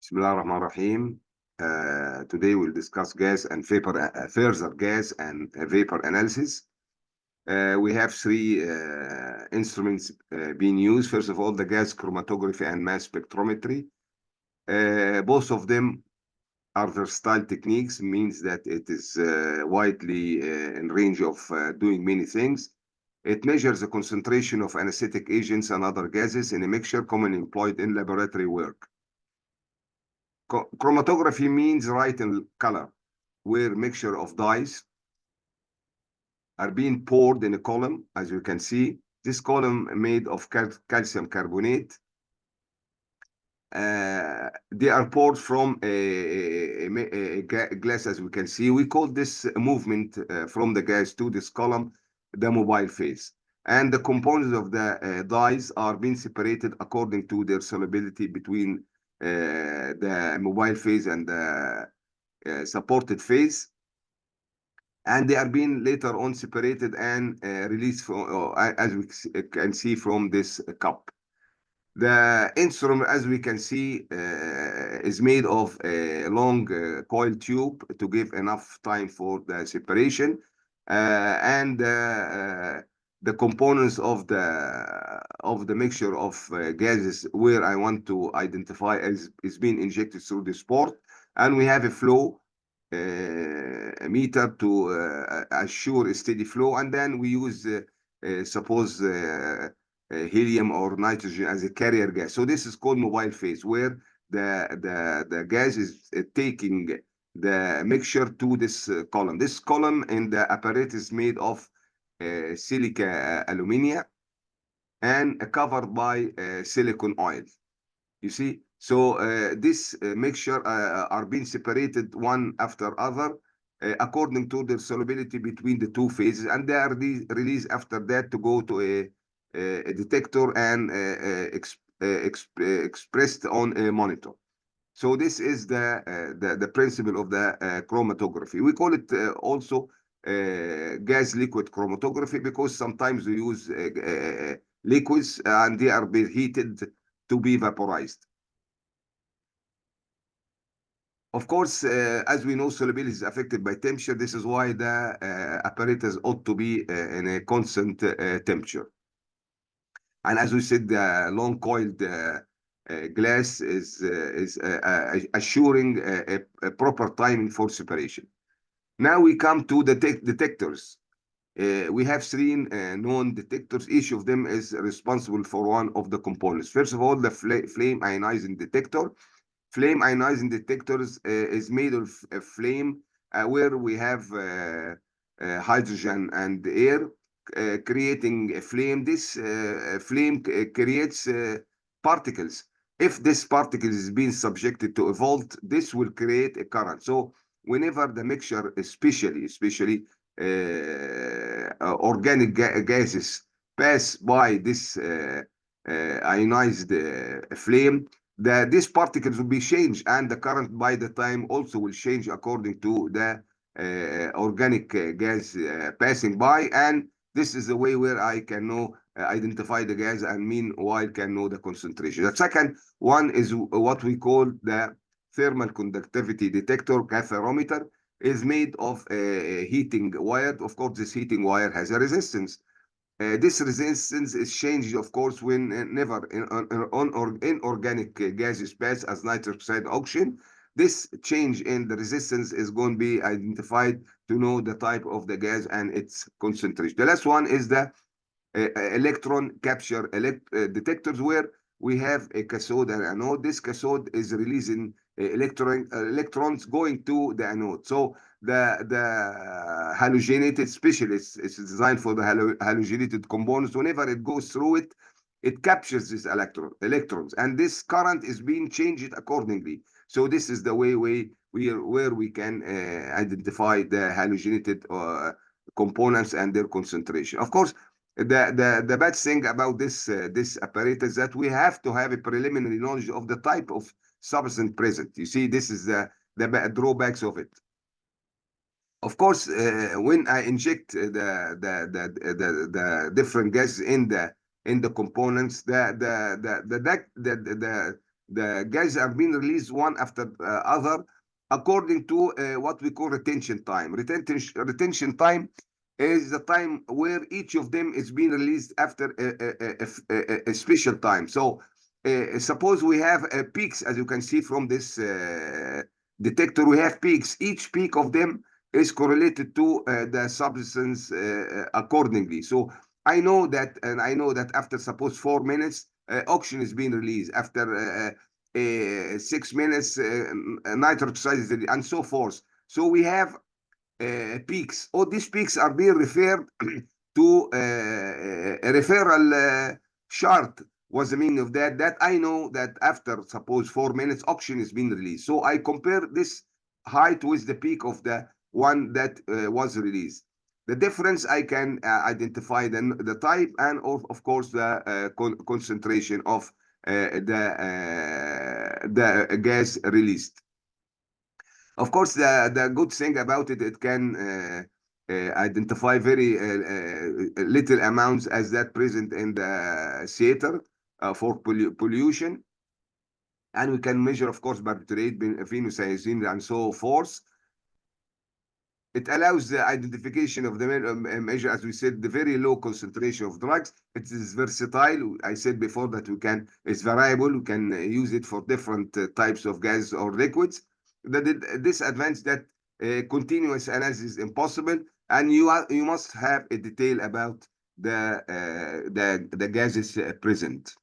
Bismillahirrahmanirrahim. Today we'll discuss gas and vapor, further gas and vapor analysis. We have three instruments being used. First of all, the gas chromatography and mass spectrometry. Both of them are versatile techniques, means that it is widely in range of doing many things. It measures the concentration of anesthetic agents and other gases in a mixture commonly employed in laboratory work. Chromatography means light and color, where mixture of dyes are being poured in a column, as you can see. This column made of calcium carbonate. They are poured from a glass, as we can see. We call this movement from the gas to this column the mobile phase. And the components of the dyes are being separated according to their solubility between the mobile phase and the supported phase, and they are being later on separated and released from, as we can see from this cup. The instrument, as we can see, is made of a long coil tube to give enough time for the separation, and the components of the mixture of gases where I want to identify is being injected through this port, and we have a flow meter to assure a steady flow, and then we use suppose helium or nitrogen as a carrier gas. So this is called mobile phase, where the gas is taking the mixture to this column. This column in the apparatus is made of silica alumina and covered by silicon oil. You see, so this mixture are being separated one after other according to the solubility between the two phases, and they are released after that to go to a detector and expressed on a monitor. So this is the principle of the chromatography. We call it also gas liquid chromatography, because sometimes we use liquids and they are being heated to be vaporized. Of course, as we know, solubility is affected by temperature. This is why the apparatus ought to be in a constant temperature. And as we said, the long coiled glass is assuring a proper timing for separation. Now we come to the detectors. We have three known detectors. Each of them is responsible for one of the components. First of all, the flame ionizing detector. Flame ionizing detectors is made of a flame where we have hydrogen and air creating a flame. This flame creates particles. If this particle is being subjected to a volt, this will create a current. So whenever the mixture, especially organic gases, pass by this ionized flame, these particles will be changed, and the current by the time also will change according to the organic gas passing by. And this is the way where I can know, identify the gas, and meanwhile can know the concentration. The second one is what we call the thermal conductivity detector, thermometer. Is made of a heating wire. Of course, this heating wire has a resistance. This resistance is changed, of course, when inorganic gases pass as nitric oxide oxygen. This change in the resistance is going to be identified to know the type of the gas and its concentration. The last one is the electron capture detectors, where we have a cathode and anode. This cathode is releasing electrons going to the anode. So the halogenated, especially it's designed for the halogenated components. Whenever it goes through it, it captures this electrons, and this current is being changed accordingly. So this is the way where we can identify the halogenated components and their concentration. Of course, the bad thing about this apparatus is that we have to have a preliminary knowledge of the type of substance present. You see, this is the drawbacks of it. Of course, when I inject the different gases in the components, the the gases are being released one after other according to what we call retention time. Retention time is the time where each of them is being released after a special time. So suppose we have peaks, as you can see from this detector, we have peaks. Each peak of them is correlated to the substance accordingly. So I know that, and I know that after suppose 4 minutes, oxygen is being released. After 6 minutes, nitric oxide is released, and so forth. So we have peaks. All these peaks are being referred to a referral chart. What's the meaning of that? That I know that after suppose 4 minutes, oxygen is being released. So I compare this height with the peak of the one that was released. The difference, I can identify the type and of course the concentration of the gas released. Of course, the good thing about it, it can identify very little amounts as that present in the theater for pollution. And we can measure, of course, barbiturate, phenothiazine, and so forth. It allows the identification of the measure, as we said, the very low concentration of drugs. It is versatile. I said before that it's variable. We can use it for different types of gases or liquids. The disadvantage that continuous analysis is impossible, and you must have a detail about the gases present.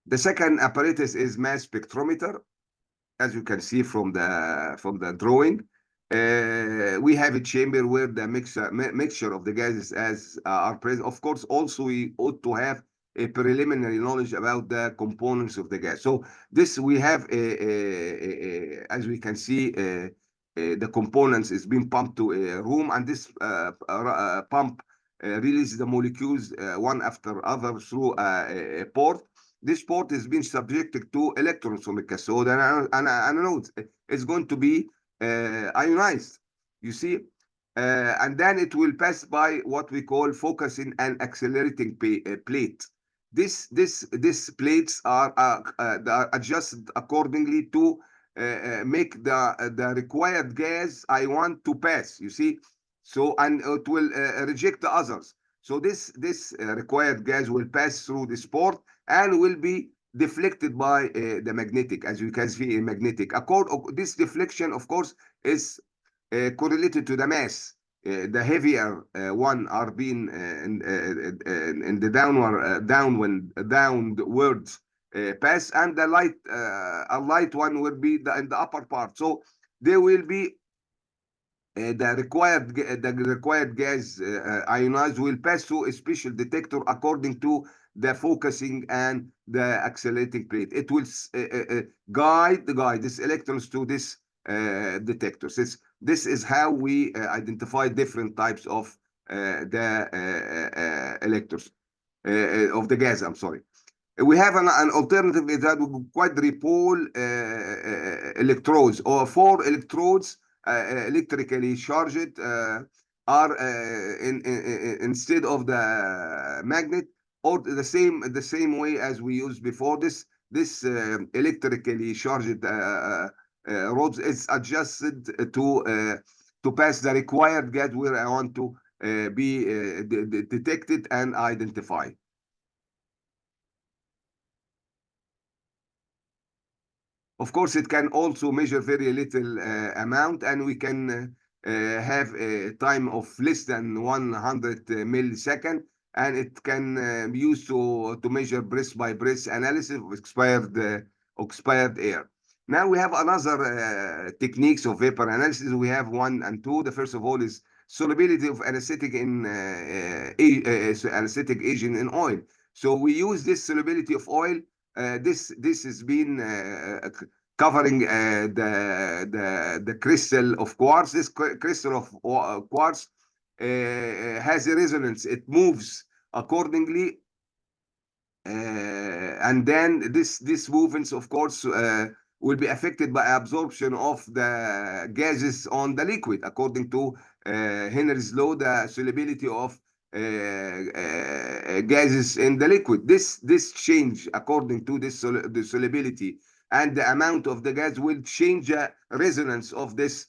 The second apparatus is mass spectrometer. As you can see from the drawing, we have a chamber where the mixture of the gases as are present. Of course, also we ought to have a preliminary knowledge about the components of the gas. So this we have, as we can see, the components is being pumped to a room, and this pump releases the molecules one after other through a port. This port is being subjected to electrons from the cathode and anode. It's going to be ionized, you see, and then it will pass by what we call focusing and accelerating plate. These plates are adjusted accordingly to make the required gas I want to pass, you see. So, and it will reject the others. So this required gas will pass through this port and will be deflected by the magnetic, as you can see in magnetic. This deflection, of course, is correlated to the mass. The heavier one are being in the downward pass, and the a light one will be in the upper part. So there will be the required gas ionized will pass through a special detector according to the focusing and the accelerating plate. It will guide these electrons to this detectors. This is how we identify different types of the electrons of the gas. I'm sorry. We have an alternative that we quadrupole electrodes, or 4 electrodes electrically charged are instead of the magnet, or the same way as we used before. This electrically charged rods is adjusted to pass the required gas where I want to be detected and identified. Of course, it can also measure very little amount, and we can have a time of less than 100 millisecond, and it can be used to measure breath by breath analysis of expired air. Now we have another techniques of vapor analysis. We have 1 and 2. The first of all is solubility of anesthetic in anesthetic agent in oil. So we use this solubility of oil. This has been covering the crystal of quartz. This crystal of quartz has a resonance. It moves accordingly, and then this movements, of course, will be affected by absorption of the gases on the liquid. According to Henry's law, the solubility of gases in the liquid. This change according to the solubility and the amount of the gas will change the resonance of this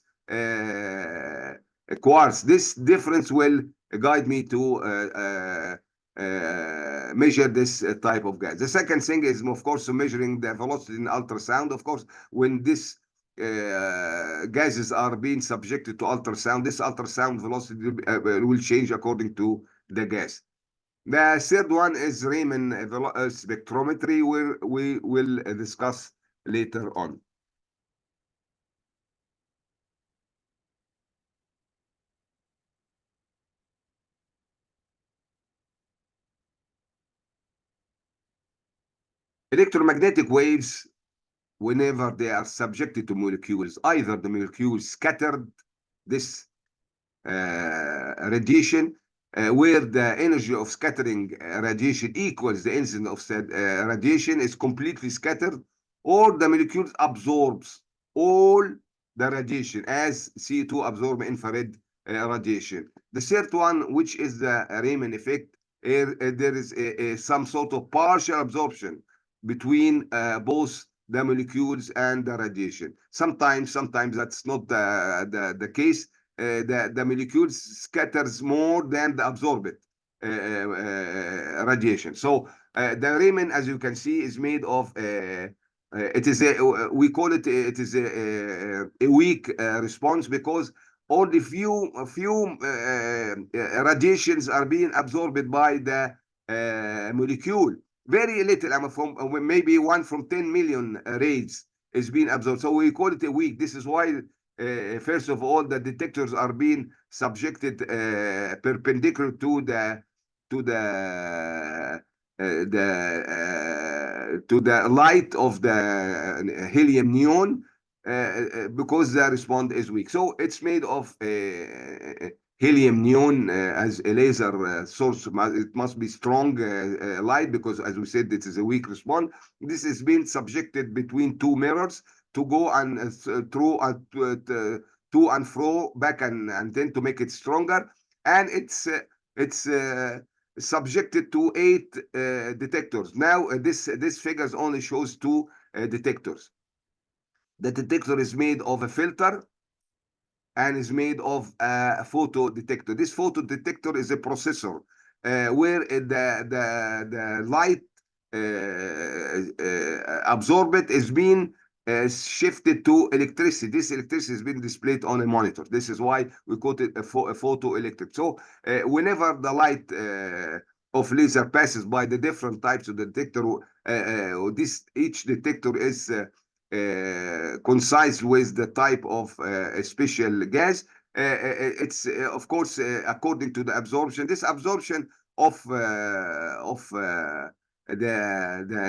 quartz. This difference will guide me to measure this type of gas. The second thing is, of course, measuring the velocity in ultrasound. Of course, when this gases are being subjected to ultrasound, this ultrasound velocity will change according to the gas. The third one is Raman spectrometry, where we will discuss later on. Electromagnetic waves, whenever they are subjected to molecules, either the molecules scattered this radiation, where the energy of scattering radiation equals the incidence of said radiation is completely scattered, or the molecules absorbs all the radiation as CO2 absorb infrared radiation. The third one, which is the Raman effect, there is some sort of partial absorption between both the molecules and the radiation. Sometimes that's not the case. The molecules scatters more than the absorbed radiation. So the Raman, as you can see, is made of it is we call it a weak response, because only few radiations are being absorbed by the molecule. Very little, from maybe 1 from 10 million rays is being absorbed. So we call it a weak. This is why first of all, the detectors are being subjected perpendicular to the light of the helium neon, because the response is weak. So it's made of helium neon as a laser source. It must be strong light, because as we said, it is a weak response. This is being subjected between two mirrors to go and through to and fro, back and then to make it stronger. And it's subjected to 8 detectors. Now this figures only shows 2 detectors. The detector is made of a filter and is made of a photodetector. This photodetector is a processor where the light absorbed is being shifted to electricity. This electricity has been displayed on a monitor. This is why we call it a photoelectric. So whenever the light of laser passes by the different types of detector, each detector is concise with the type of special gas. It's of course according to the absorption. This absorption of the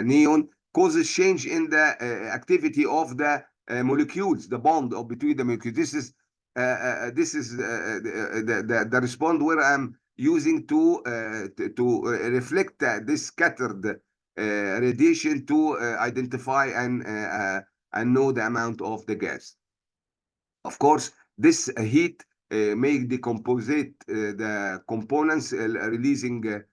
neon causes change in the activity of the molecules, the bond between the molecules. This is the response where I'm using to reflect this scattered radiation to identify and know the amount of the gas. Of course, this heat may decompose the components, releasing the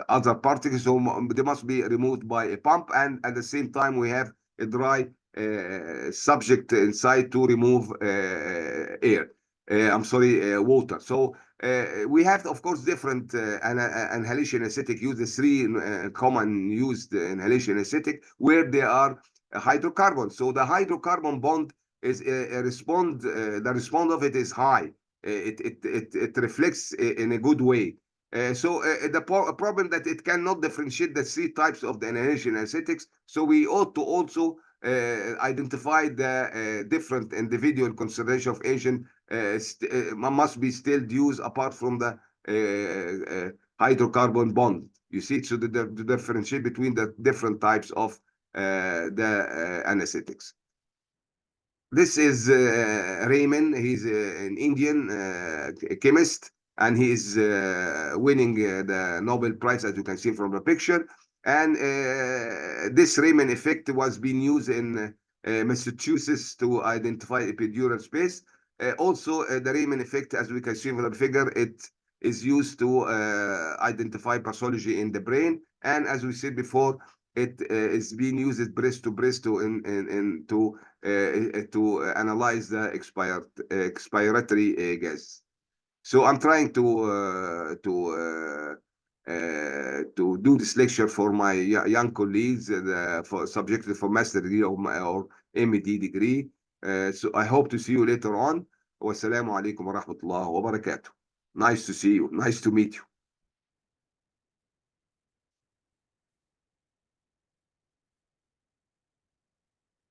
other particles. So they must be removed by a pump, and at the same time we have a dry subject inside to remove water. So we have, of course, different inhalation anesthetic use. The 3 common used inhalation anesthetic, where they are hydrocarbons. So the hydrocarbon bond is the response of it is high. It reflects in a good way. So the problem that it cannot differentiate the 3 types of the inhalation anesthetics. So we ought to also identify the different individual concentration of agent must be still used apart from the hydrocarbon bond. You see, so the differentiate between the different types of the anesthetics. This is Raman. He's an Indian chemist, and he is winning the Nobel Prize, as you can see from the picture. And this Raman effect was being used in Massachusetts to identify epidural space. Also, the Raman effect, as we can see from the figure, it is used to identify pathology in the brain. And as we said before, it is being used breast to breast to analyze the expiratory gas. So I'm trying to do this lecture for my young colleagues for subjected for master degree or MD degree. So I hope to see you later on. Wassalamu alaikum wa rahmatullahi wa barakatuh. Nice to see you. Nice to meet you.